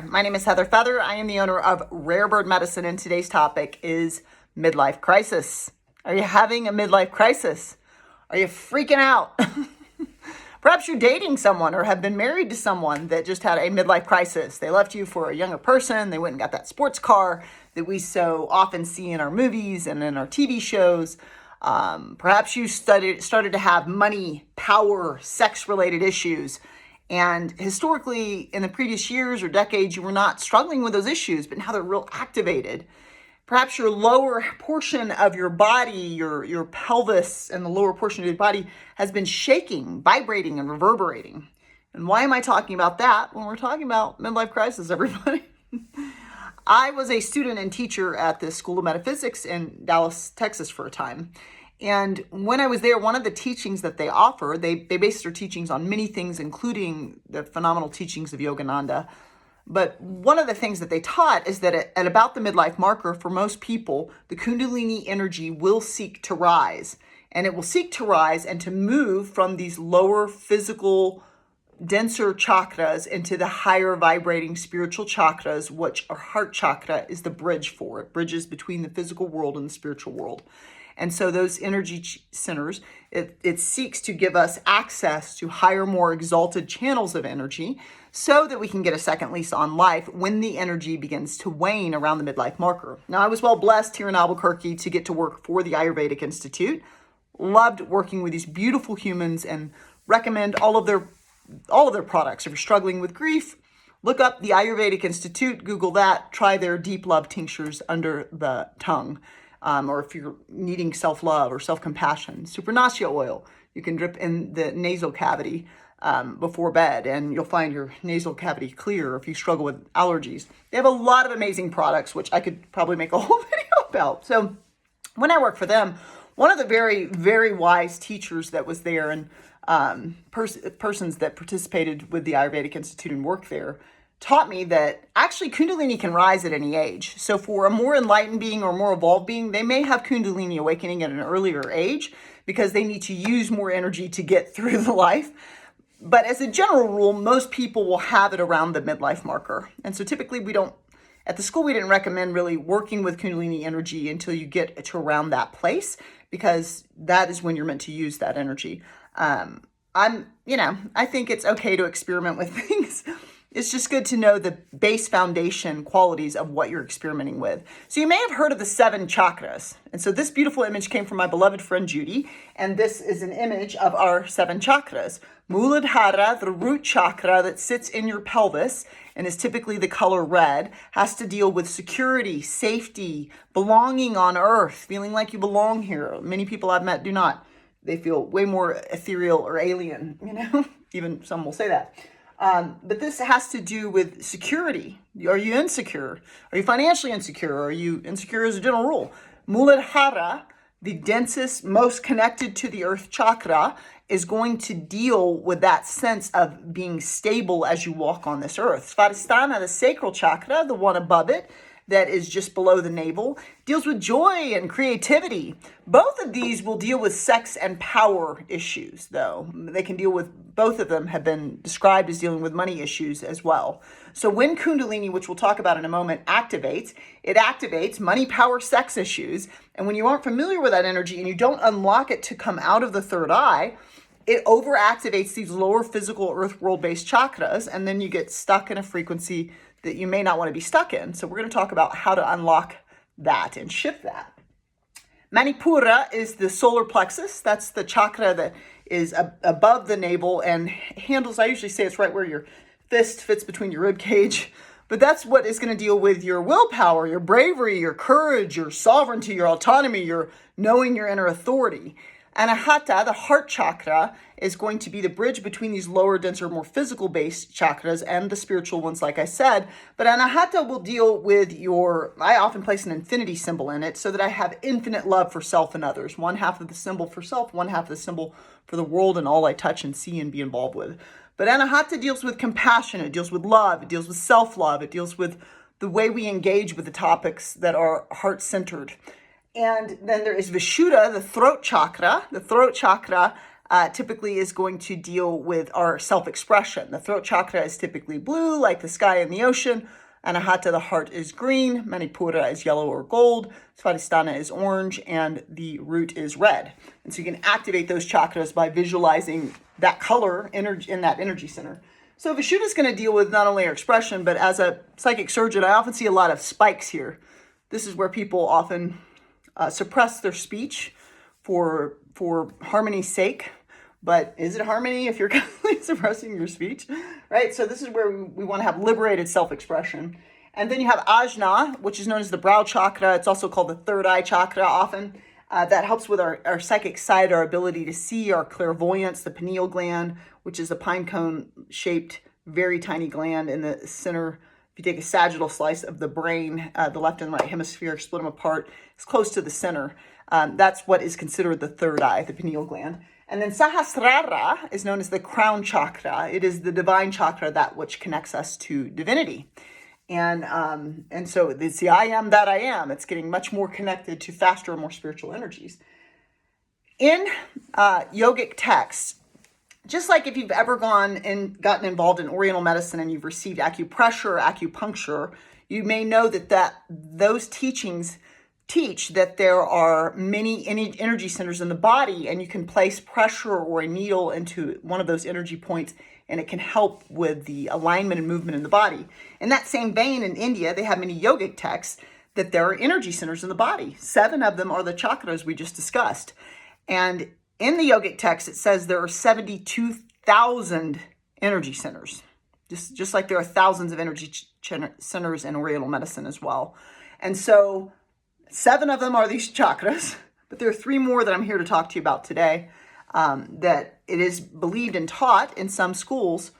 My name is Heather Feather. I am the owner of Rare Bird Medicine, and today's topic is midlife crisis. Are you having a midlife crisis? Are you freaking out? Perhaps you're dating someone or have been married to someone that just had a midlife crisis. They left you for a younger person. They went and got that sports car that we so often see in our movies and in our TV shows. Perhaps you started to have money, power, sex-related issues. And historically, in the previous years or decades, you were not struggling with those issues, but now they're real activated. Perhaps your lower portion of your body, your pelvis and the lower portion of your body has been shaking, vibrating, and reverberating. And why am I talking about that when we're talking about midlife crisis, everybody? I was a student and teacher at the School of Metaphysics in Dallas, Texas for a time. And when I was there, one of the teachings that they offer, they based their teachings on many things, including the phenomenal teachings of Yogananda. But one of the things that they taught is that at about the midlife marker, for most people, the Kundalini energy will seek to rise. And it will seek to rise and to move from these lower physical, denser chakras into the higher vibrating spiritual chakras, which our heart chakra is the bridge for. It bridges between the physical world and the spiritual world. And so those energy centers, it seeks to give us access to higher, more exalted channels of energy so that we can get a second lease on life when the energy begins to wane around the midlife marker. Now, I was well blessed here in Albuquerque to get to work for the 𝐬𝐨𝐫𝐞 Institute. Loved working with these beautiful humans and recommend all of their products. If you're struggling with grief, look up the 𝐬𝐨𝐫𝐞 Institute, Google that, try their deep love tinctures under the tongue. Or if you're needing self-love or self-compassion, Supernacia oil, you can drip in the nasal cavity before bed and you'll find your nasal cavity clear if you struggle with allergies. They have a lot of amazing products, which I could probably make a whole video about. So when I worked for them, one of the very, very wise teachers that was there and persons that participated with the 𝐬𝐨𝐫𝐞 Institute and worked there taught me that actually Kundalini can rise at any age. So for a more enlightened being or more evolved being, they may have Kundalini awakening at an earlier age because they need to use more energy to get through the life. But as a general rule, most people will have it around the midlife marker. And so typically at the school, we didn't recommend really working with Kundalini energy until you get to around that place because that is when you're meant to use that energy. I think it's okay to experiment with things. It's just good to know the base foundation qualities of what you're experimenting with. So you may have heard of the 7 chakras. And so this beautiful image came from my beloved friend Judy. And this is an image of our 7 chakras. Muladhara, the root chakra that sits in your pelvis and is typically the color red, has to deal with security, safety, belonging on earth, feeling like you belong here. Many people I've met do not. They feel way more ethereal or alien, even some will say that. But this has to do with security. Are you insecure? Are you financially insecure? Are you insecure as a general rule? Muladhara, the densest, most connected to the earth chakra, is going to deal with that sense of being stable as you walk on this earth. Svadhisthana, the sacral chakra, the one above it, that is just below the navel, deals with joy and creativity. Both of these will deal with sex and power issues, though. They can deal with, both of them have been described as dealing with money issues as well. So when Kundalini, which we'll talk about in a moment, activates, it activates money, power, sex issues. And when you aren't familiar with that energy and you don't unlock it to come out of the third eye, it overactivates these lower physical earth world-based chakras, and then you get stuck in a frequency that you may not want to be stuck in. So we're going to talk about how to unlock that and shift that. Manipura is the solar plexus. That's the chakra that is above the navel and handles, I usually say it's right where your fist fits between your rib cage. But that's what is going to deal with your willpower, your bravery, your courage, your sovereignty, your autonomy, your knowing your inner authority. Anahata, the heart chakra, is going to be the bridge between these lower, denser, more physical-based chakras and the spiritual ones, like I said. But Anahata will deal with I often place an infinity symbol in it so that I have infinite love for self and others. One half of the symbol for self, one half of the symbol for the world and all I touch and see and be involved with. But Anahata deals with compassion, it deals with love, it deals with self-love, it deals with the way we engage with the topics that are heart-centered. And then there is Vishuddha, the throat chakra. The throat chakra typically is going to deal with our self-expression. The throat chakra is typically blue, like the sky and the ocean. Anahata, the heart, is green. Manipura is yellow or gold. Svadhisthana is orange, and the root is red. And so you can activate those chakras by visualizing that color energy in that energy center. So Vishuddha is going to deal with not only our expression, but as a psychic surgeon, I often see a lot of spikes here. This is where people often suppress their speech for harmony's sake. But is it harmony if you're constantly suppressing your speech, right? So this is where we want to have liberated self-expression. And then you have Ajna, which is known as the brow chakra. It's also called the third eye chakra often. That helps with our psychic side, our ability to see, our clairvoyance, the pineal gland, which is a pine cone-shaped, very tiny gland in the center. If you take a sagittal slice of the brain, the left and right hemisphere, split them apart, it's close to the center. That's what is considered the third eye, the pineal gland. And then Sahasrara is known as the crown chakra. It is the divine chakra, that which connects us to divinity. And so it's the I am that I am. It's getting much more connected to faster and more spiritual energies. In yogic texts, just like if you've ever gone and gotten involved in Oriental medicine and you've received acupressure or acupuncture, you may know that those teachings teach that there are many energy centers in the body, and you can place pressure or a needle into one of those energy points, and it can help with the alignment and movement in the body. In that same vein, in India, they have many yogic texts that there are energy centers in the body. 7 of them are the chakras we just discussed. And in the yogic text, it says there are 72,000 energy centers, just like there are thousands of energy centers in Oriental medicine as well. And so 7 of them are these chakras, but there are 3 more that I'm here to talk to you about today that it is believed and taught in some schools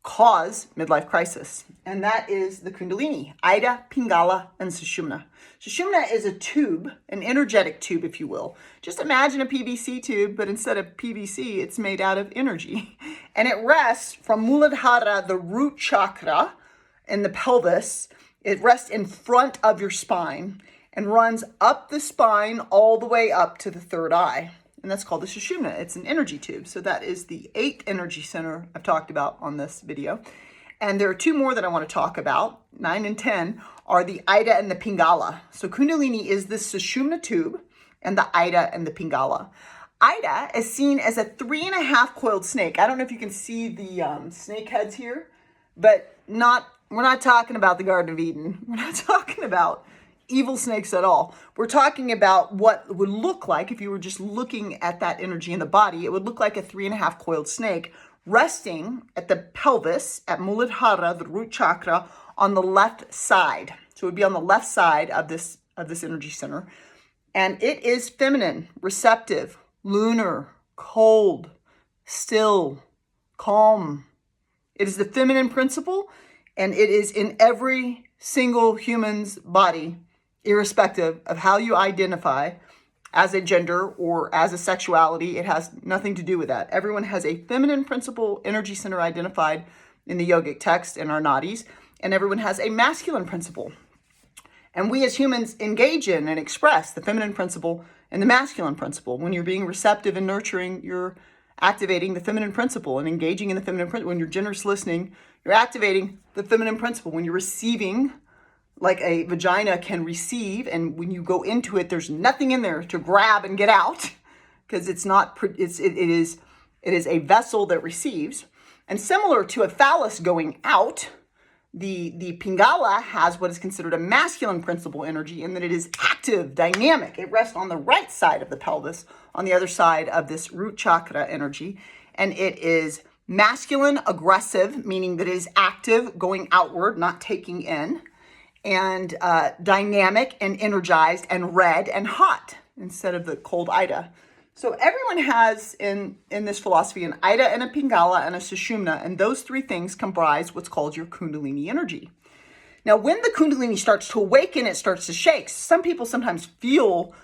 cause midlife crisis. And that is the Kundalini, 𝐸𝐮𝐻, Pingala, and Sushumna. Sushumna is a tube, an energetic tube, if you will. Just imagine a PVC tube, but instead of PVC, it's made out of energy. And it rests from Muladhara, the root chakra in the pelvis. It rests in front of your spine and runs up the spine all the way up to the third eye. And that's called the Sushumna. It's an energy tube. So that is the 8th energy center I've talked about on this video. And there are 2 more that I want to talk about. 9 and 10 are the 𝐸𝐮𝐻 and the Pingala. So Kundalini is the Sushumna tube and the 𝐸𝐮𝐻 and the Pingala. 𝐸𝐮𝐻 is seen as a 3.5 coiled snake. I don't know if you can see the snake heads here, but we're not talking about the Garden of Eden. We're not talking about evil snakes at all. We're talking about what would look like, if you were just looking at that energy in the body, it would look like a 3.5 coiled snake resting at the pelvis, at Muladhara, the root chakra, on the left side. So it would be on the left side of this energy center. And it is feminine, receptive, lunar, cold, still, calm. It is the feminine principle, and it is in every single human's body, irrespective of how you identify as a gender or as a sexuality. It has nothing to do with that. Everyone has a feminine principle energy center identified in the yogic text in our nadis, and everyone has a masculine principle. And we as humans engage in and express the feminine principle and the masculine principle. When you're being receptive and nurturing, you're activating the feminine principle and engaging in the feminine principle. When you're generous listening, you're activating the feminine principle. When you're receiving, like a vagina can receive, and when you go into it, there's nothing in there to grab and get out, because it is a vessel that receives. And similar to a phallus going out, the Pingala has what is considered a masculine principle energy, in that it is active, dynamic. It rests on the right side of the pelvis, on the other side of this root chakra energy, and it is masculine, aggressive, meaning that it is active, going outward, not taking in, and dynamic and energized and red and hot instead of the cold 𝐸𝐻. So everyone has in this philosophy an 𝐸𝐻 and a Pingala and a Sushumna, and those 3 things comprise what's called your Kundalini energy. Now, when the Kundalini starts to awaken, it starts to shake. Some people sometimes feel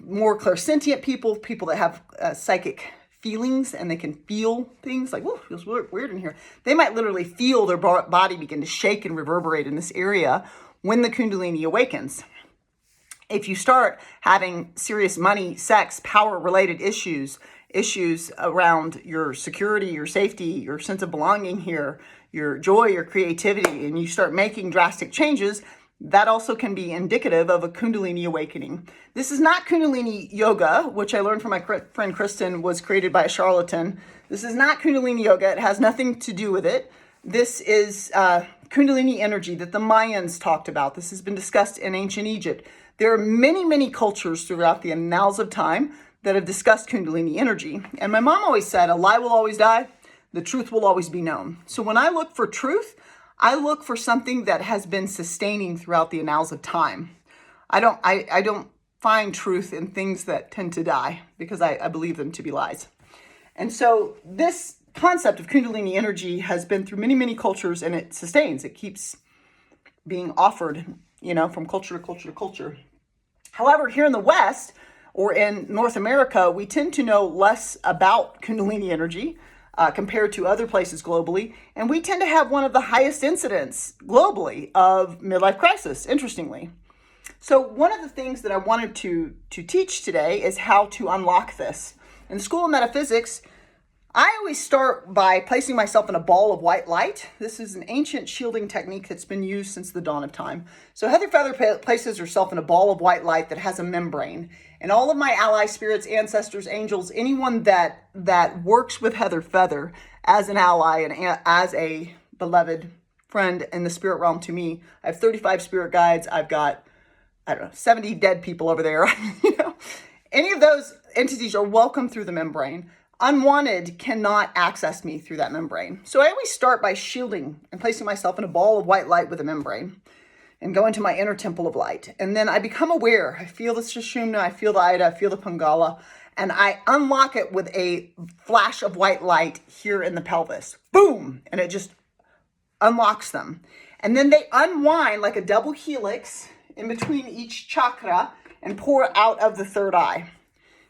more clairsentient people that have psychic feelings, and they can feel things like, "Whoa, feels weird in here." They might literally feel their body begin to shake and reverberate in this area when the Kundalini awakens. If you start having serious money, sex, power-related issues, issues around your security, your safety, your sense of belonging here, your joy, your creativity, and you start making drastic changes, that also can be indicative of a Kundalini awakening. This is not Kundalini yoga, which I learned from my friend Kristen was created by a charlatan. This is not Kundalini yoga. It has nothing to do with it. This is Kundalini energy that the Mayans talked about. This has been discussed in ancient Egypt. There are many, many cultures throughout the annals of time that have discussed Kundalini energy. And my mom always said, a lie will always die. The truth will always be known. So when I look for truth, I look for something that has been sustaining throughout the annals of time. I don't find truth in things that tend to die because I believe them to be lies. And so this concept of Kundalini energy has been through many, many cultures, and it sustains. It keeps being offered, from culture to culture to culture. However, here in the West or in North America, we tend to know less about Kundalini energy compared to other places globally. And we tend to have one of the highest incidents globally of midlife crisis, interestingly. So one of the things that I wanted to teach today is how to unlock this. In the School of Metaphysics, I always start by placing myself in a ball of white light. This is an ancient shielding technique that's been used since the dawn of time. So Heather Feather places herself in a ball of white light that has a membrane. And all of my ally spirits, ancestors, angels, anyone that works with Heather Feather as an ally and as a beloved friend in the spirit realm to me, I have 35 spirit guides. I've got, 70 dead people over there. Any of those entities are welcome through the membrane. Unwanted cannot access me through that membrane. So I always start by shielding and placing myself in a ball of white light with a membrane and go into my inner temple of light. And then I become aware. I feel the Sushumna, I feel the 𝐬𝐮𝐬𝐫𝐷, I feel the Pingala, and I unlock it with a flash of white light here in the pelvis. Boom! And it just unlocks them. And then they unwind like a double helix in between each chakra and pour out of the third eye.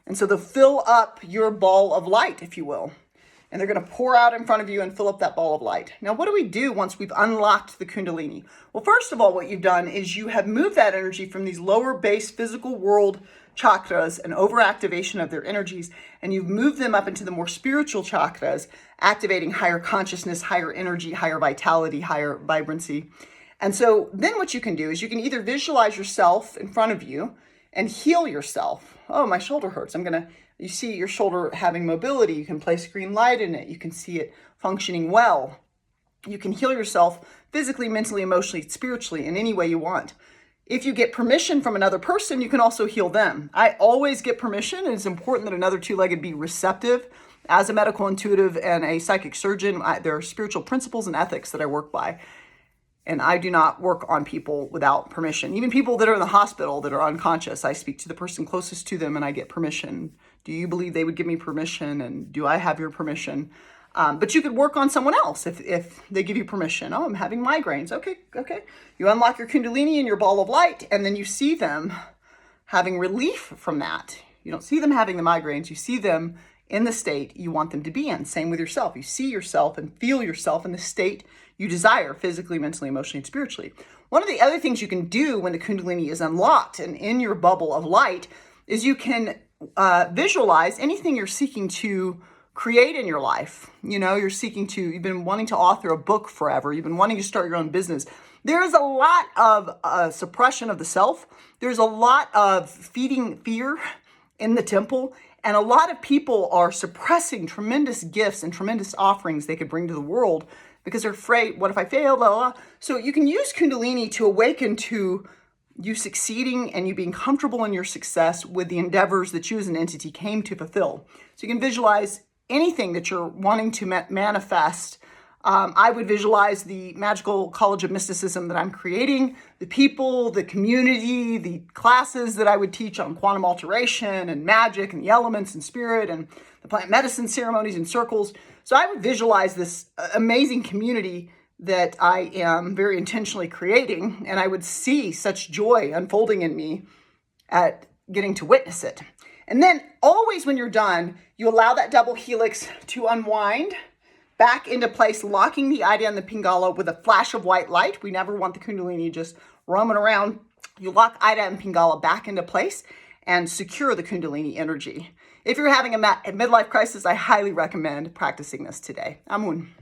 And so they'll fill up your ball of light, if you will. And they're going to pour out in front of you and fill up that ball of light. Now, what do we do once we've unlocked the Kundalini? Well, first of all, what you've done is you have moved that energy from these lower base physical world chakras and overactivation of their energies, and you've moved them up into the more spiritual chakras, activating higher consciousness, higher energy, higher vitality, higher vibrancy. And so then what you can do is you can either visualize yourself in front of you and heal yourself. Oh, my shoulder hurts. You see your shoulder having mobility. You can place green light in it. You can see it functioning well. You can heal yourself physically, mentally, emotionally, spiritually, in any way you want. If you get permission from another person, you can also heal them. I always get permission, and it's important that another two-legged be receptive. As a medical intuitive and a psychic surgeon, there are spiritual principles and ethics that I work by. And I do not work on people without permission. Even people that are in the hospital that are unconscious, I speak to the person closest to them and I get permission. Do you believe they would give me permission? And do I have your permission? But you could work on someone else if they give you permission. Oh, I'm having migraines. Okay. You unlock your Kundalini and your ball of light, and then you see them having relief from that. You don't see them having the migraines. You see them in the state you want them to be in. Same with yourself. You see yourself and feel yourself in the state you desire physically, mentally, emotionally, and spiritually. One of the other things you can do when the Kundalini is unlocked and in your bubble of light is you can visualize anything you're seeking to create in your life. You've been wanting to author a book forever. You've been wanting to start your own business. There is a lot of suppression of the self. There's a lot of feeding fear in the temple. And a lot of people are suppressing tremendous gifts and tremendous offerings they could bring to the world because they're afraid, what if I fail, blah, blah, blah. So you can use Kundalini to awaken to you succeeding and you being comfortable in your success with the endeavors that you as an entity came to fulfill. So you can visualize anything that you're wanting to manifest. I would visualize the magical college of mysticism that I'm creating, the people, the community, the classes that I would teach on quantum alteration and magic and the elements and spirit and the plant medicine ceremonies and circles. So I would visualize this amazing community that I am very intentionally creating, and I would see such joy unfolding in me at getting to witness it. And then always when you're done, you allow that double helix to unwind back into place, locking the 𝐬𝐮𝐬𝐫𝐷 and the Pingala with a flash of white light. We never want the Kundalini just roaming around. You lock 𝐬𝐮𝐬𝐫𝐷 and Pingala back into place and secure the Kundalini energy. If you're having a midlife crisis, I highly recommend practicing this today. Amun.